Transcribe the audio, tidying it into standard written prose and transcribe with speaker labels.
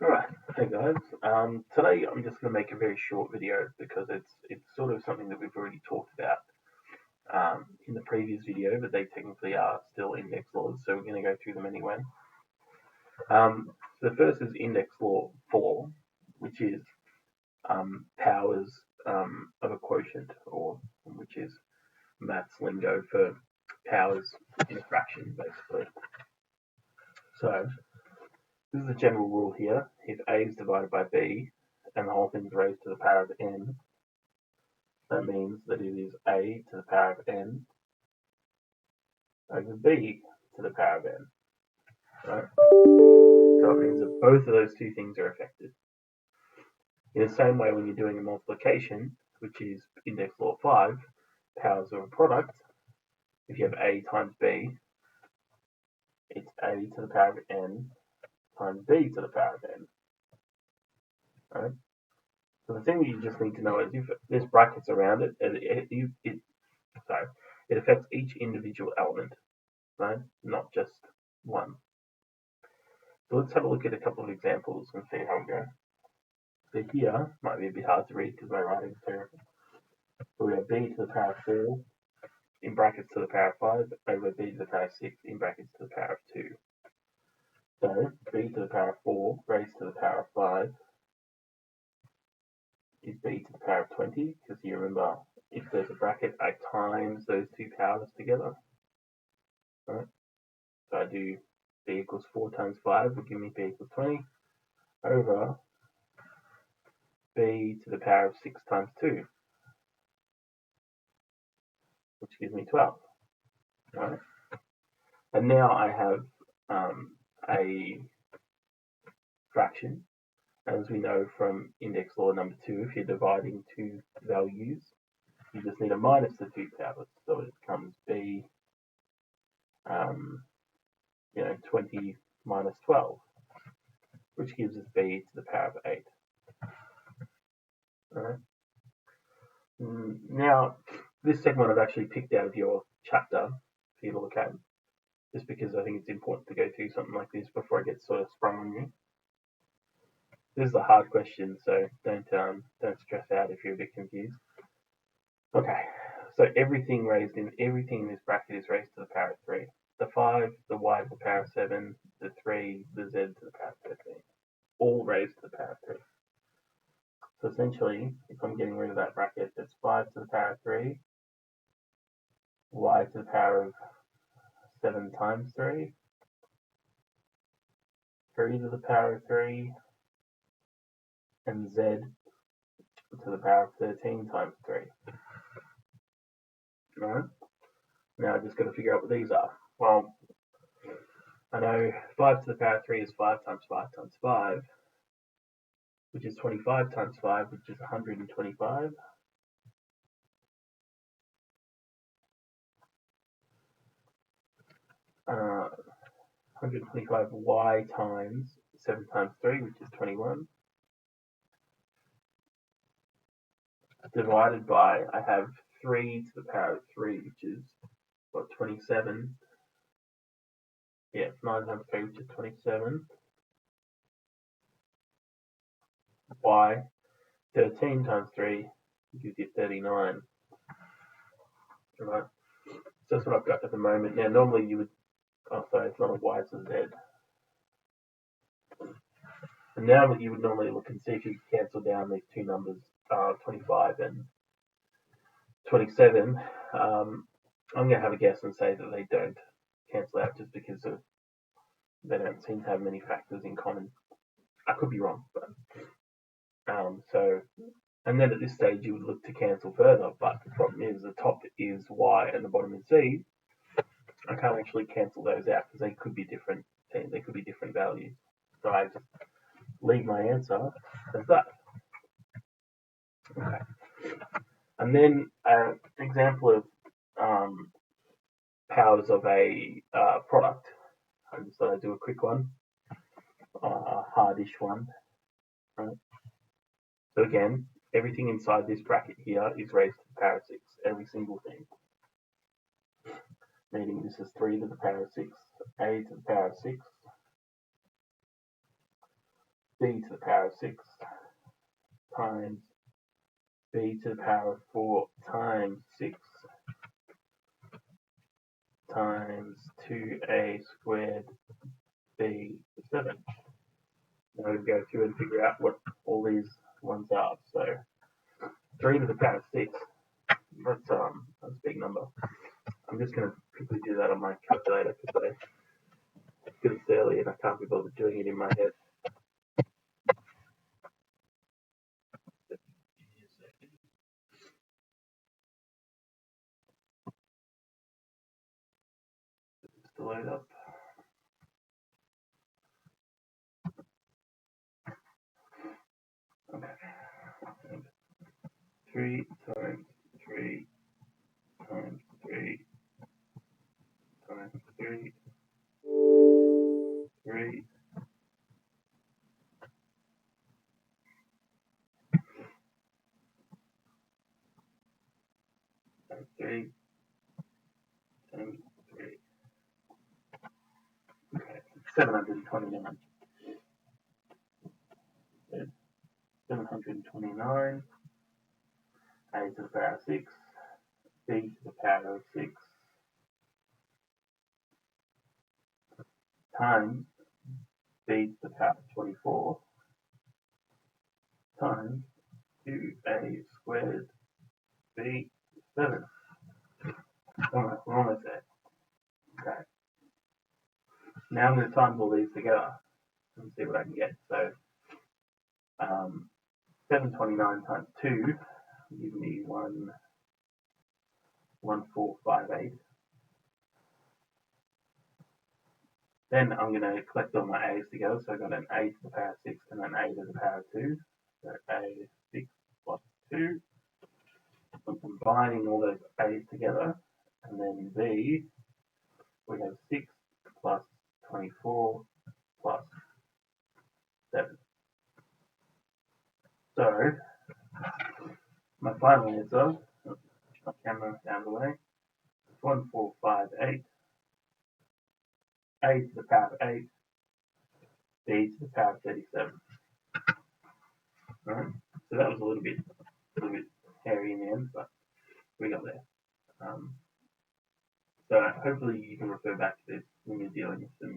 Speaker 1: Alright, hey guys. Today I'm just going to make a very short video because it's sort of something that we've already talked about in the previous video, but they technically are still index laws, so we're going to go through them anyway. The first is index law 4, which is powers of a quotient, or which is maths lingo for powers in a fraction, basically. So this is a general rule here. If a is divided by b and the whole thing is raised to the power of n, that means that it is a to the power of n over b to the power of n. Right? So it means that both of those two things are affected. In the same way, when you're doing a multiplication, which is index law 5, powers of a product, if you have a times b, it's a to the power of n times b to the power of n. Right? So the thing that you just need to know is if there's brackets around it, it affects each individual element, right? Not just one. So let's have a look at a couple of examples and see how we go. So here might be a bit hard to read because my writing is terrible. So we have b to the power of 4 in brackets to the power of 5 over b to the power of 6 in brackets to the power of 2. So b to the power of 4 raised to the power of 5 is b to the power of 20, because you remember if there's a bracket, I times those two powers together. Right? So I do b equals 4 times 5 will give me b equals 20 over b to the power of 6 times 2, which gives me 12. Right? And now I have a fraction. As we know from index law number 2, if you're dividing two values, you just need a minus the two powers. So it becomes b, 20 minus 12, which gives us b to the power of 8. All right. Now, this segment I've actually picked out of your chapter for you to look at, just because I think it's important to go through something like this before it gets sort of sprung on you. This is a hard question, so don't stress out if you're a bit confused. Okay, so everything in this bracket is raised to the power of 3. The 5, the y to the power of 7, the 3, the z to the power of 13, all raised to the power of 3. So essentially, if I'm getting rid of that bracket, it's 5 to the power of 3, y to the power of 7 times 3, 3 to the power of 3, and z to the power of 13 times 3. Alright? Now I've just got to figure out what these are. Well, I know 5 to the power of 3 is 5 times 5 times 5, which is 25 times 5, which is 125. Uh, 125y times 7 times 3, which is 21. Divided by, I have 3 to the power of 3, which is, 27. Yeah, 9 times 3, which is 27. Y, 13 times 3 gives you 39. Right? So that's what I've got at the moment. Now, normally you would, it's not a Y, it's a Z. And now that you would normally look and see if you cancel down these two numbers, 25 and 27, I'm going to have a guess and say that they don't cancel out just because they don't seem to have many factors in common. I could be wrong, but and then at this stage you would look to cancel further, but the problem is the top is Y and the bottom is Z. I can't actually cancel those out because they could be different. They could be different values. So I just leave my answer as that. Okay. And then an example of powers of a product. I'm just going to do a quick one, a hardish one. Right? So again, everything inside this bracket here is raised to the power of 6, every single thing. Meaning this is 3 to the power of 6, a to the power of 6, b to the power of 6 times b to the power of 4 times 6 times 2a squared b to 7. Now we go through and figure out what all these ones are. So 3 to the power of 6, that's a big number. I'm just going to quickly do that on my calculator because it's early and I can't be bothered doing it in my head. Just to load up. Okay. 3 times 3 times 3 times 3, 3 times 3 times 3. Okay, 729. 729, a to the power of 6, b to the power of 6, times b to the power of 24, times 2a squared b 7. Alright, we're almost there. Okay. Now I'm going to times all these together and see what I can get. So 729 times 2 give me 1458. Then I'm going to collect all my a's together. So I've got an a to the power of 6 and an a to the power of 2. So a is 6 plus 2. I'm combining all those a's together. And then b, we have 6 plus 24 plus 7. So my final answer, my camera down the way, 1458, a to the power of 8, b to the power of 37. Alright, so that was a little bit hairy in the end, but we got there. So hopefully you can refer back to this when you're dealing with the